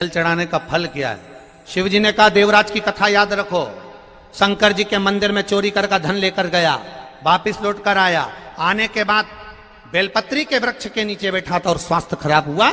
जल चढ़ाने का फल क्या है? शिव जी ने कहा देवराज की कथा याद रखो। शंकर जी के मंदिर में चोरी कर का धन लेकर गया, वापिस लौट कर आया। आने के बाद बेलपत्री के वृक्ष के नीचे बैठा था और स्वास्थ्य खराब हुआ,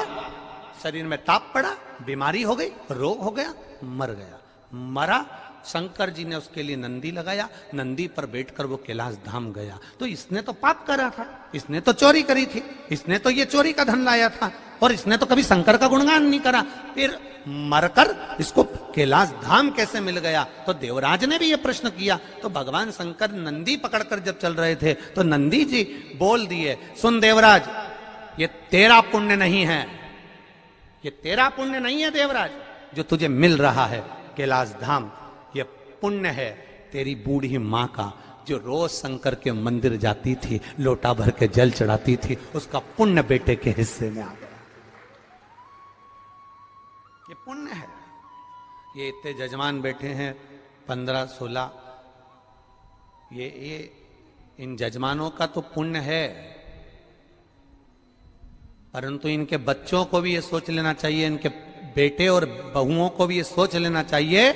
शरीर में ताप पड़ा, बीमारी हो गई, रोग हो गया, मर गया। मरा, शंकर जी ने उसके लिए नंदी लगाया, नंदी पर बैठकर वो कैलाश धाम गया। तो इसने तो पाप करा था, इसने तो चोरी करी थी, इसने तो ये चोरी का धन लाया था और इसने तो कभी शंकर का गुणगान नहीं करा, फिर मरकर इसको कैलाश धाम कैसे मिल गया? तो देवराज ने भी ये प्रश्न किया। तो भगवान शंकर नंदी पकड़कर जब चल रहे थे तो नंदी जी बोल दिए, सुन देवराज, ये तेरा पुण्य नहीं है, ये तेरा पुण्य नहीं है देवराज, जो तुझे मिल रहा है कैलाश धाम, ये पुण्य है तेरी बूढ़ी मां का, जो रोज शंकर के मंदिर जाती थी, लोटा भर के जल चढ़ाती थी, उसका पुण्य बेटे के हिस्से में आ गया। ये पुण्य है। ये इतने जजमान बैठे हैं 15-16, ये इन जजमानों का तो पुण्य है, परंतु इनके बच्चों को भी ये सोच लेना चाहिए, इनके बेटे और बहुओं को भी ये सोच लेना चाहिए,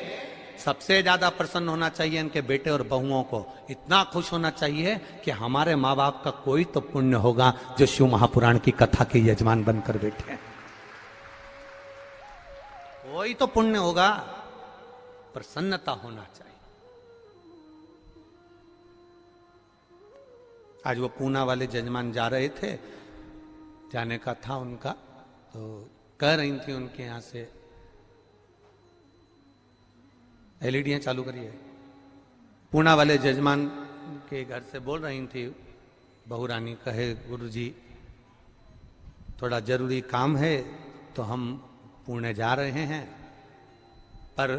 सबसे ज्यादा प्रसन्न होना चाहिए इनके बेटे और बहुओं को, इतना खुश होना चाहिए कि हमारे माँ बाप का कोई तो पुण्य होगा जो शिव महापुराण की कथा के यजमान बनकर बैठे हैं, कोई तो पुण्य होगा। प्रसन्नता होना चाहिए। आज वो पूना वाले जजमान जा रहे थे, जाने का था उनका, तो कह रही थी उनके यहां से, एलईडी चालू करिए। पूना वाले जजमान के घर से बोल रही थी, बहू रानी कहे गुरुजी थोड़ा जरूरी काम है तो हम पुणे जा रहे हैं, पर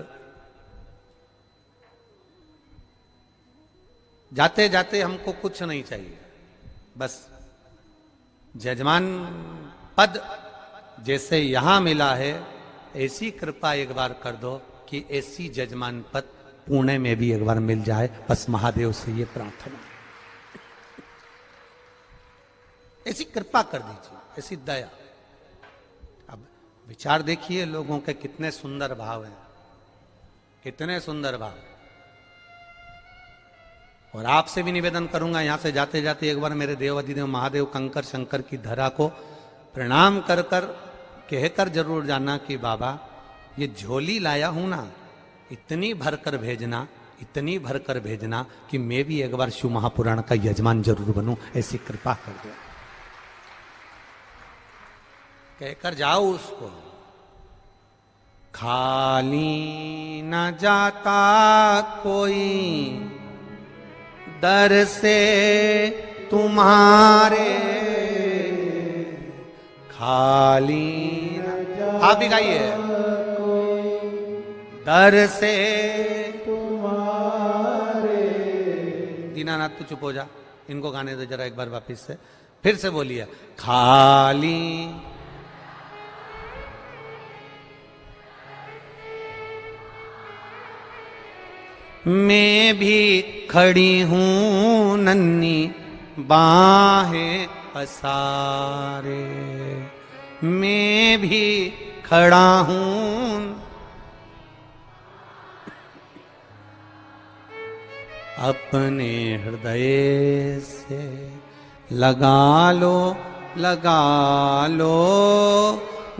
जाते जाते हमको कुछ नहीं चाहिए, बस जजमान पद जैसे यहां मिला है ऐसी कृपा एक बार कर दो कि ऐसी जजमान पद पुणे में भी एक बार मिल जाए, बस महादेव से ये प्रार्थना, ऐसी कृपा कर दीजिए, ऐसी दया। अब विचार देखिए लोगों के कितने सुंदर भाव हैं, कितने सुंदर भाव। और आपसे भी निवेदन करूंगा, यहां से जाते जाते एक बार मेरे देव अधिदेव महादेव कंकर शंकर की धरा को प्रणाम कर कर कहकर जरूर जाना कि बाबा ये झोली लाया हूं ना, इतनी भरकर भेजना, इतनी भरकर भेजना कि मैं भी एक बार शिव महापुराण का यजमान जरूर बनूं, ऐसी कृपा कर दो, कहकर जाओ उसको। खाली न जाता कोई दर से तुम्हारे, खाली न, आप भी गाइए, दर से तुम्हारे। दीनानाथ तू चुप हो जा, इनको गाने दो जरा एक बार वापिस से, फिर से बोलिए, खाली मैं भी खड़ी हूं नन्ही बाहें पसारे, मैं भी खड़ा हूं, अपने हृदय से लगा लो, लगा लो,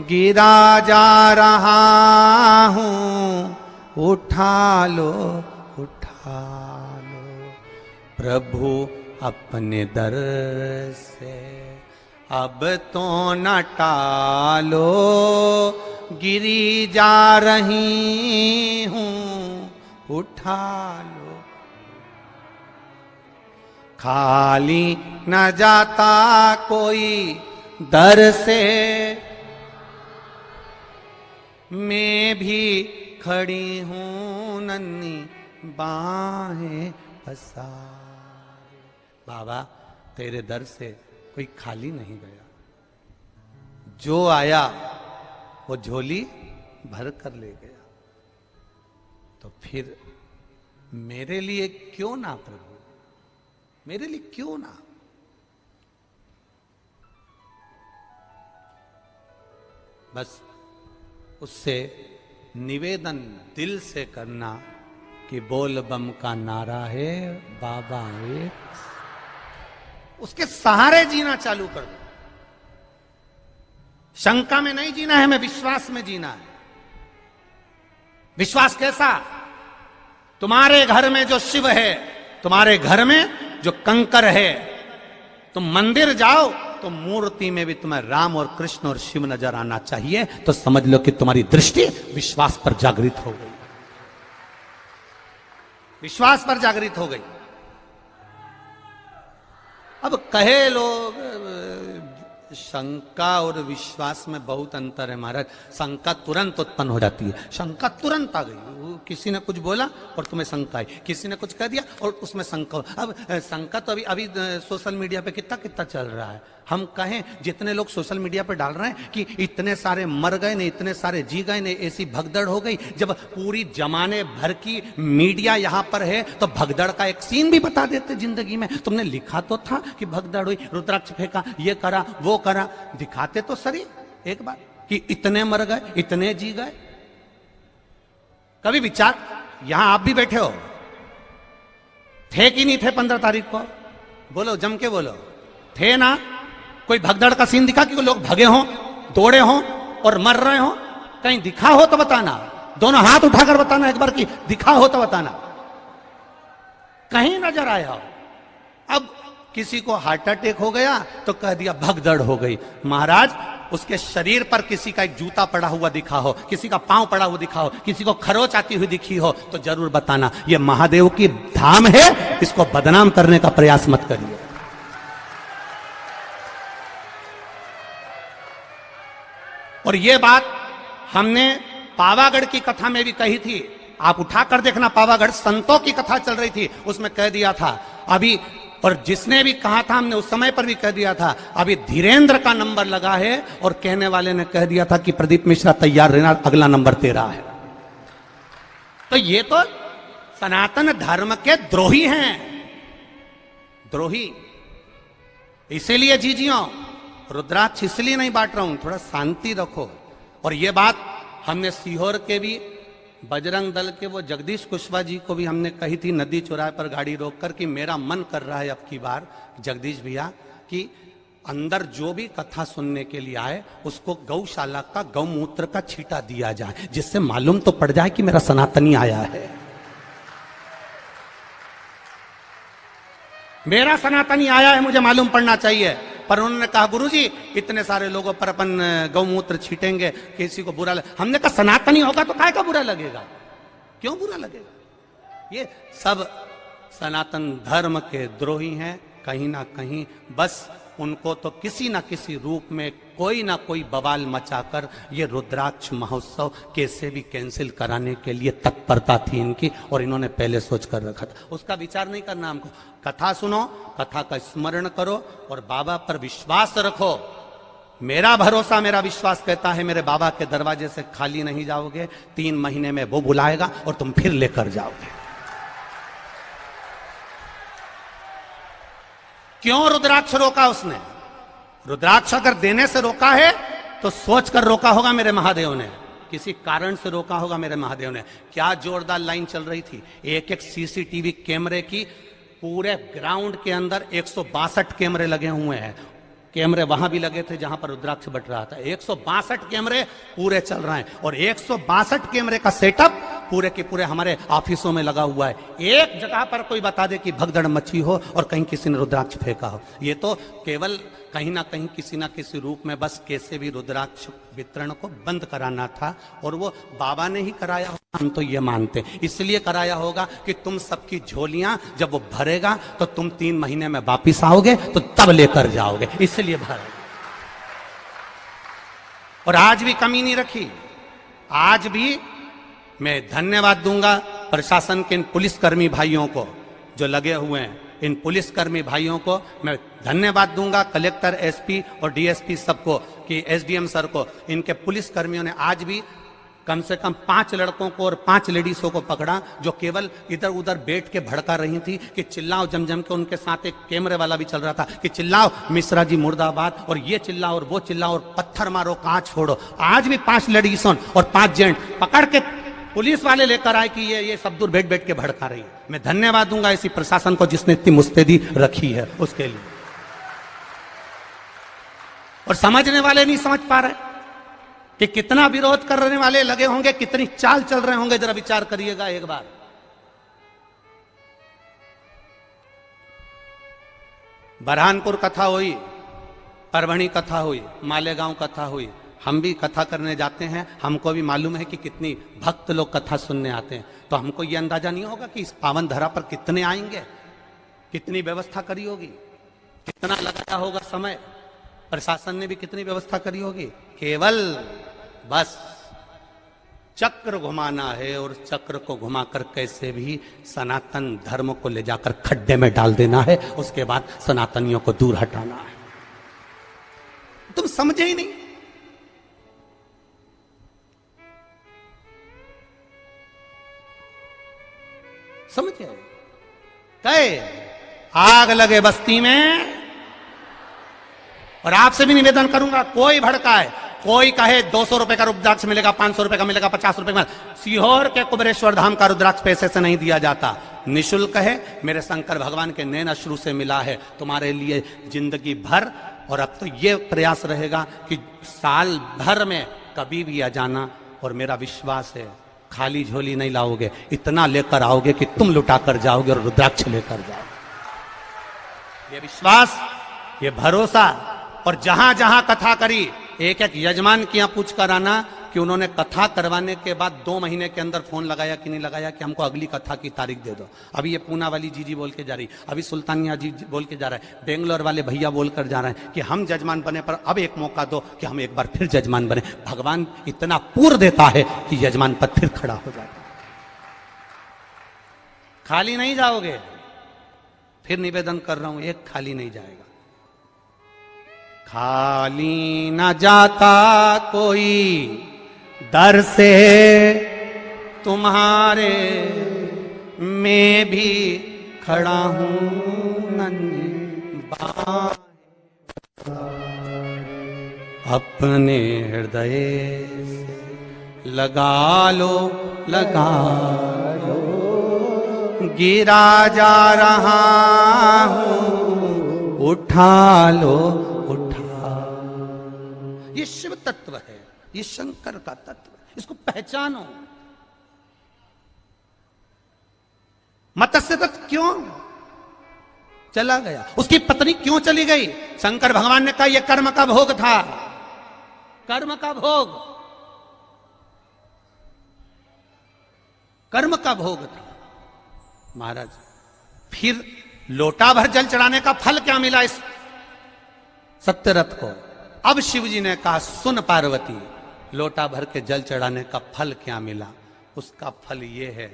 गिरा जा रहा हूं, उठा लो, उठा लो, प्रभु अपने दर से अब तो न टालो, गिरी जा रही हूं, उठा लो। खाली न जाता कोई दर से, मैं भी खड़ी हूं नन्ही बाहें पसारे। बाबा तेरे दर से कोई खाली नहीं गया, जो आया वो झोली भर कर ले गया, तो फिर मेरे लिए क्यों ना प्रभु, मेरे लिए क्यों ना। बस उससे निवेदन दिल से करना कि बोल बम का नारा है बाबा एक, उसके सहारे जीना चालू कर दो। शंका में नहीं जीना है, हमें विश्वास में जीना है। विश्वास कैसा? तुम्हारे घर में जो शिव है, तुम्हारे घर में जो कंकर है, तुम मंदिर जाओ तो मूर्ति में भी तुम्हें राम और कृष्ण और शिव नजर आना चाहिए, तो समझ लो कि तुम्हारी दृष्टि विश्वास पर जागृत हो गई, विश्वास पर जागृत हो गई। अब कहे लोग शंका और विश्वास में बहुत अंतर है महाराज। शंका तुरंत उत्पन्न हो जाती है, शंका तुरंत आ गई। किसी ने कुछ बोला और तुम्हें शंका आई, किसी ने कुछ कह दिया और उसमें शंका हो। अब शंका तो अभी सोशल मीडिया पे कितना कितना चल रहा है। हम कहें जितने लोग सोशल मीडिया पे डाल रहे हैं कि इतने सारे मर गए ने, इतने सारे जी गए ने, ऐसी भगदड़ हो गई। जब पूरी जमाने भर की मीडिया यहां पर है तो भगदड़ का एक सीन भी बता देते जिंदगी में। तुमने लिखा तो था कि भगदड़ हुई, रुद्राक्ष फेंका, ये करा वो करा, दिखाते तो सही एक बार कि इतने मर गए, इतने जी गए। कभी विचार, यहां आप भी बैठे हो, थे कि नहीं थे 15 तारीख को? बोलो, जम के बोलो, थे ना? कोई भगदड़ का सीन दिखा कि लोग भगे हों, दौड़े हों और मर रहे हों? कहीं दिखा हो तो बताना, दोनों हाथ उठाकर बताना एक बार कि दिखा हो तो बताना, कहीं नजर आया हो। अब किसी को हार्ट अटैक हो गया तो कह दिया भगदड़ हो गई। महाराज, उसके शरीर पर किसी का एक जूता पड़ा हुआ दिखा हो, किसी का पांव पड़ा हुआ दिखा हो, किसी को खरोच आती हुई दिखी हो तो जरूर बताना। यह महादेव की धाम है, इसको बदनाम करने का प्रयास मत करिए। और यह बात हमने पावागढ़ की कथा में भी कही थी, आप उठाकर देखना। पावागढ़ संतों की कथा चल रही थी, उसमें कह दिया था अभी, और जिसने भी कहा था हमने उस समय पर भी कह दिया था, अभी धीरेन्द्र का नंबर लगा है और कहने वाले ने कह दिया था कि प्रदीप मिश्रा तैयार रहना, अगला नंबर तेरा है। तो ये तो सनातन धर्म के द्रोही हैं, द्रोही। इसीलिए जीजियों, रुद्राक्ष इसलिए नहीं बांट रहा हूं, थोड़ा शांति रखो। और ये बात हमने सीहोर के भी बजरंग दल के वो जगदीश कुशवाहा जी को भी हमने कही थी नदी चौराहे पर गाड़ी रोककर कि मेरा मन कर रहा है अब की बार जगदीश भैया कि अंदर जो भी कथा सुनने के लिए आए उसको गौशाला का गौमूत्र का छींटा दिया जाए, जिससे मालूम तो पड़ जाए कि मेरा सनातनी आया है, मेरा सनातनी आया है, मुझे मालूम पड़ना चाहिए। पर उन्होंने कहा गुरुजी इतने सारे लोगों पर अपन गौमूत्र छीटेंगे, किसी को बुरा हमने कहा सनातनी होगा तो काय का बुरा लगेगा, क्यों बुरा लगेगा? ये सब सनातन धर्म के द्रोही हैं कहीं ना कहीं। बस उनको तो किसी ना किसी रूप में कोई ना कोई बवाल मचाकर ये रुद्राक्ष महोत्सव कैसे भी कैंसिल कराने के लिए तत्परता थी इनकी, और इन्होंने पहले सोच कर रखा था। उसका विचार नहीं करना हमको। कथा सुनो, कथा का स्मरण करो और बाबा पर विश्वास रखो। मेरा भरोसा, मेरा विश्वास कहता है मेरे बाबा के दरवाजे से खाली नहीं जाओगे। 3 महीने में वो बुलाएगा और तुम फिर लेकर जाओगे। क्यों रुद्राक्ष रोका उसने? रुद्राक्ष अगर देने से रोका है तो सोच कर रोका होगा मेरे महादेव ने, किसी कारण से रोका होगा मेरे महादेव ने। क्या जोरदार लाइन चल रही थी, एक एक सीसीटीवी कैमरे की। पूरे ग्राउंड के अंदर 162 कैमरे लगे हुए हैं। कैमरे वहां भी लगे थे जहां पर रुद्राक्ष बट रहा था। 162 कैमरे पूरे चल रहे हैं और 162 कैमरे का सेटअप पूरे के पूरे हमारे ऑफिसों में लगा हुआ है। एक जगह पर कोई बता दे कि भगदड़ मची हो और कहीं किसी ने रुद्राक्ष फेंका हो, ये तो केवल कहीं ना कहीं किसी ना किसी रूप में बस कैसे भी रुद्राक्ष वितरण को बंद कराना था। और वो बाबा ने ही कराया होगा, हम तो ये मानते हैं। इसलिए कराया होगा कि तुम सबकी झोलियां जब वो भरेगा तो तुम 3 महीने में वापिस आओगे तो तब लेकर जाओगे, इसलिए भरेगा। और आज भी कमी नहीं रखी। आज भी मैं धन्यवाद दूंगा प्रशासन के इन पुलिसकर्मी भाइयों को जो लगे हुए हैं। इन पुलिसकर्मी भाइयों को मैं धन्यवाद दूंगा, कलेक्टर, एसपी और डीएसपी सबको, कि एसडीएम सर को। इनके पुलिसकर्मियों ने आज भी कम से कम 5 लड़कों को और 5 लेडीजों को पकड़ा जो केवल इधर उधर बैठ के भड़का रही थी कि चिल्लाओ जम के। उनके साथ एक कैमरे वाला भी चल रहा था कि चिल्लाओ मिश्रा जी मुर्दाबाद, और ये चिल्लाओ और वो चिल्लाओ और पत्थर मारो, कांच छोड़ो। आज भी 5 लेडीजों और 5 जेंट पकड़ के पुलिस वाले लेकर आए कि ये सब दूर बैठ बैठ के भड़का रही है। मैं धन्यवाद दूंगा इसी प्रशासन को जिसने इतनी मुस्तैदी रखी है उसके लिए। और समझने वाले नहीं समझ पा रहे कि कितना विरोध करने वाले लगे होंगे, कितनी चाल चल रहे होंगे। जरा विचार करिएगा एक बार। बरहानपुर कथा हुई, परभणी कथा हुई, मालेगांव कथा हुई। हम भी कथा करने जाते हैं, हमको भी मालूम है कि कितनी भक्त लोग कथा सुनने आते हैं। तो हमको यह अंदाजा नहीं होगा कि इस पावन धरा पर कितने आएंगे, कितनी व्यवस्था करी होगी, कितना लगाया होगा समय, प्रशासन ने भी कितनी व्यवस्था करी होगी। केवल बस चक्र घुमाना है और चक्र को घुमाकर कैसे भी सनातन धर्म को ले जाकर खड्डे में डाल देना है। उसके बाद सनातनियों को दूर हटाना है। तुम समझे ही नहीं। समझे? कहे आग लगे बस्ती में। और आपसे भी निवेदन करूंगा, कोई भड़काए, कोई कहे 200 रुपए का रुद्राक्ष मिलेगा, 500 रुपए का मिलेगा, 50 रुपए का। सीहोर के कुबेरेश्वर धाम का रुद्राक्ष पैसे से नहीं दिया जाता, निःशुल्क है। मेरे शंकर भगवान के नैन अश्रु से मिला है तुम्हारे लिए जिंदगी भर। और अब तो ये प्रयास रहेगा कि साल भर में कभी भी आ जाना। और मेरा विश्वास है खाली झोली नहीं लाओगे, इतना लेकर आओगे कि तुम लुटा कर जाओगे और रुद्राक्ष लेकर जाओगे। ये विश्वास, ये भरोसा। और जहां जहां कथा करी, एक एक यजमान की यहां पूछ कर आना कि उन्होंने कथा करवाने के बाद 2 महीने के अंदर फोन लगाया कि नहीं लगाया कि हमको अगली कथा की तारीख दे दो। अभी ये पूना वाली जीजी बोल के जा रही, अभी सुल्तानिया जी बोल के जा रहा है, बेंगलोर वाले भैया बोल कर जा रहे हैं कि हम जजमान बने पर अब एक मौका दो कि हम एक बार फिर जजमान बने। भगवान इतना पूर्व देता है कि यजमान पद फिर खड़ा हो जाता है। खाली नहीं जाओगे। फिर निवेदन कर रहा हूं, एक खाली नहीं जाएगा। खाली न जाता कोई दर से तुम्हारे, मैं भी खड़ा हूं नन्ही बाहें, अपने हृदय से लगा लो, लगा लो। गिरा जा रहा हूं, उठा लो, उठा। ये शिव तत्व है, ये शंकर का तत्व है। इसको पहचानो। मत्स्य तत्व क्यों चला गया, उसकी पत्नी क्यों चली गई? शंकर भगवान ने कहा यह कर्म का भोग था, कर्म का भोग, कर्म का भोग था। महाराज फिर लोटा भर जल चढ़ाने का फल क्या मिला इस सत्यरथ को? अब शिव जी ने कहा सुन पार्वती, लोटा भर के जल चढ़ाने का फल क्या मिला? उसका फल ये है,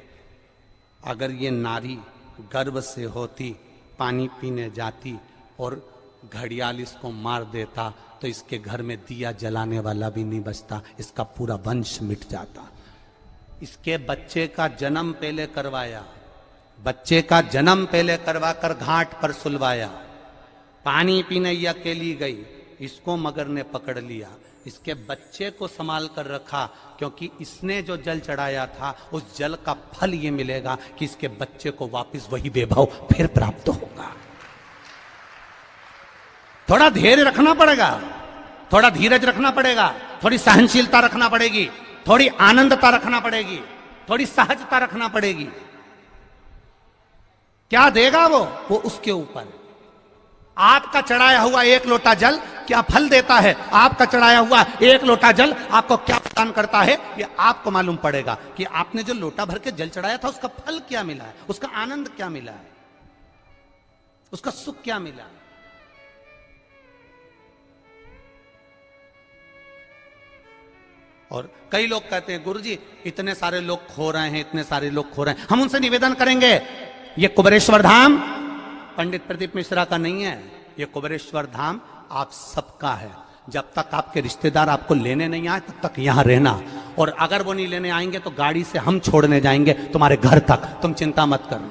अगर ये नारी गर्भ से होती, पानी पीने जाती और घड़ियाल इसको मार देता तो इसके घर में दिया जलाने वाला भी नहीं बचता, इसका पूरा वंश मिट जाता। इसके बच्चे का जन्म पहले करवाया, बच्चे का जन्म पहले करवा कर घाट पर सुलवाया। पानी पीने ये अकेली गई, इसको मगर ने पकड़ लिया, इसके बच्चे को संभाल कर रखा, क्योंकि इसने जो जल चढ़ाया था उस जल का फल ये मिलेगा कि इसके बच्चे को वापस वही वैभव फिर प्राप्त होगा। थोड़ा धैर्य रखना पड़ेगा, थोड़ा धीरज रखना पड़ेगा, थोड़ी सहनशीलता रखना पड़ेगी, थोड़ी आनंदता रखना पड़ेगी, थोड़ी सहजता रखना पड़ेगी। क्या देगा वो उसके ऊपर। आपका चढ़ाया हुआ 1 लोटा जल क्या फल देता है, आपका चढ़ाया हुआ 1 लोटा जल आपको क्या प्रदान करता है, ये आपको मालूम पड़ेगा कि आपने जो लोटा भर के जल चढ़ाया था उसका फल क्या मिला है, उसका आनंद क्या मिला है, उसका सुख क्या मिला है। और कई लोग कहते हैं गुरुजी इतने सारे लोग खो रहे हैं, इतने सारे लोग खो रहे हैं। हम उनसे निवेदन करेंगे, ये कुबेरेश्वर धाम पंडित प्रदीप मिश्रा का नहीं है, ये कुबेरेश्वर धाम आप सबका है। जब तक आपके रिश्तेदार आपको लेने नहीं आए तब तक यहां रहना, और अगर वो नहीं लेने आएंगे तो गाड़ी से हम छोड़ने जाएंगे तुम्हारे घर तक, तुम चिंता मत करना।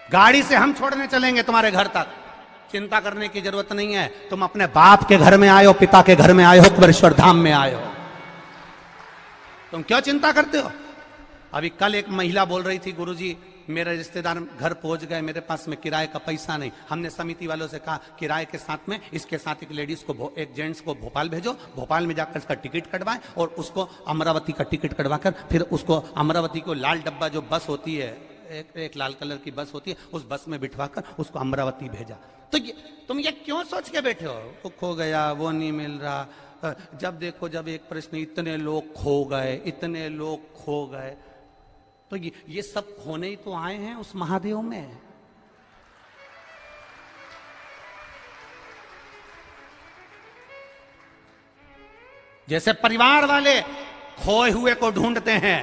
गाड़ी से हम छोड़ने चलेंगे तुम्हारे घर तक, चिंता करने की जरूरत नहीं है। तुम अपने बाप के घर में आए हो, पिता के घर में आए हो, कुबेरेश्वर धाम में आए हो, तुम क्यों चिंता करते हो? अभी कल एक महिला बोल रही थी, गुरुजी मेरे रिश्तेदार घर पहुंच गए, मेरे पास में किराए का पैसा नहीं। हमने समिति वालों से कहा किराए के साथ में इसके साथ एक लेडीज को, एक जेंट्स को भोपाल भेजो, भोपाल में जाकर इसका टिकट कटवाएं और उसको अमरावती का टिकट कटवाकर फिर उसको अमरावती को लाल डब्बा जो बस होती है, एक लाल कलर की बस होती है, उस बस में बिठवाकर उसको अमरावती भेजा। तो तुम ये क्यों सोच के बैठे हो? वो खो गया, वो नहीं मिल रहा। जब देखो जब एक प्रश्न, इतने लोग खो गए, इतने लोग खो गए। तो ये सब खोने ही तो आए हैं उस महादेव में। जैसे परिवार वाले खोए हुए को ढूंढते हैं,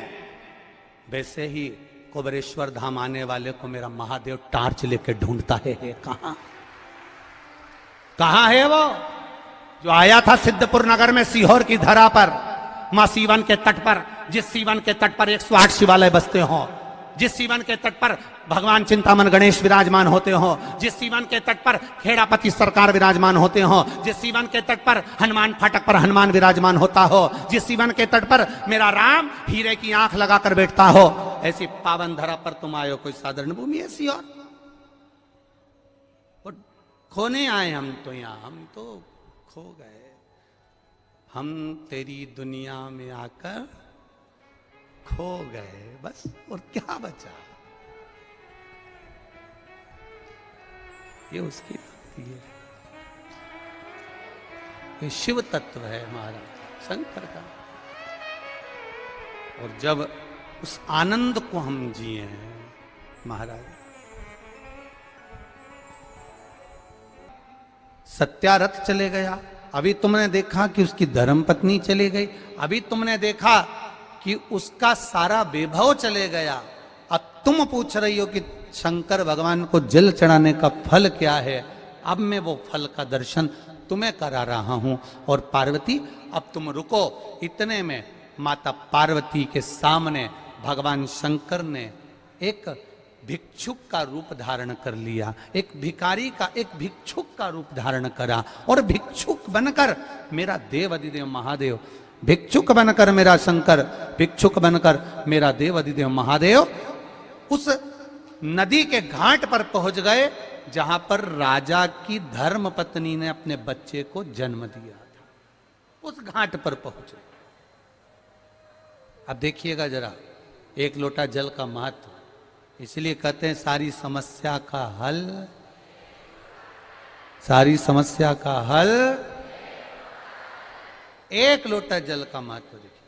वैसे ही कुबेरेश्वर धाम आने वाले को मेरा महादेव टार्च लेके ढूंढता है। कहां है वो जो आया था सिद्धपुर नगर में, सीहोर की धरा पर, मां सीवन के तट पर, जिस सीवन के तट पर 108 शिवालय बसते हो, जिस सीवन के तट पर भगवान चिंतामन गणेश विराजमान होते हो, जिस सीवन के तट पर खेड़ापति सरकार विराजमान होते हो, जिस सीवन के तट पर हनुमान फाटक पर हनुमान विराजमान होता हो, जिस सीवन के तट पर मेरा राम हीरे की आंख लगाकर बैठता हो, ऐसी पावन धरा पर तुम आए हो। कोई साधारण भूमि ऐसी? और खोने आए हम तो, यहां हम तो खो गए। हम तेरी दुनिया में आकर खो गए, बस। और क्या बचा? ये उसकी भक्ति है, ये शिव तत्व है महाराज शंकर का। और जब उस आनंद को हम जिए हैं महाराज, सत्यारथ चले गया, अभी तुमने देखा कि उसकी धर्मपत्नी चली गई, अभी तुमने देखा कि उसका सारा वैभव चले गया। अब तुम पूछ रही हो कि शंकर भगवान को जल चढ़ाने का फल क्या है? अब मैं वो फल का दर्शन तुम्हें करा रहा हूं। और पार्वती अब तुम रुको। इतने में माता पार्वती के सामने भगवान शंकर ने एक भिक्षुक का रूप धारण कर लिया, एक भिखारी का, एक भिक्षुक का रूप धारण करा। और भिक्षुक बनकर मेरा देव अधिदेव महादेव, भिक्षुक बनकर मेरा शंकर, भिक्षुक बनकर मेरा देव अधिदेव महादेव उस नदी के घाट पर पहुंच गए जहां पर राजा की धर्म पत्नी ने अपने बच्चे को जन्म दिया था। उस घाट पर पहुंचे। अब देखिएगा जरा एक लोटा जल का महत्व। इसलिए कहते हैं सारी समस्या का हल, सारी समस्या का हल एक लोटा जल का महत्व। देखिए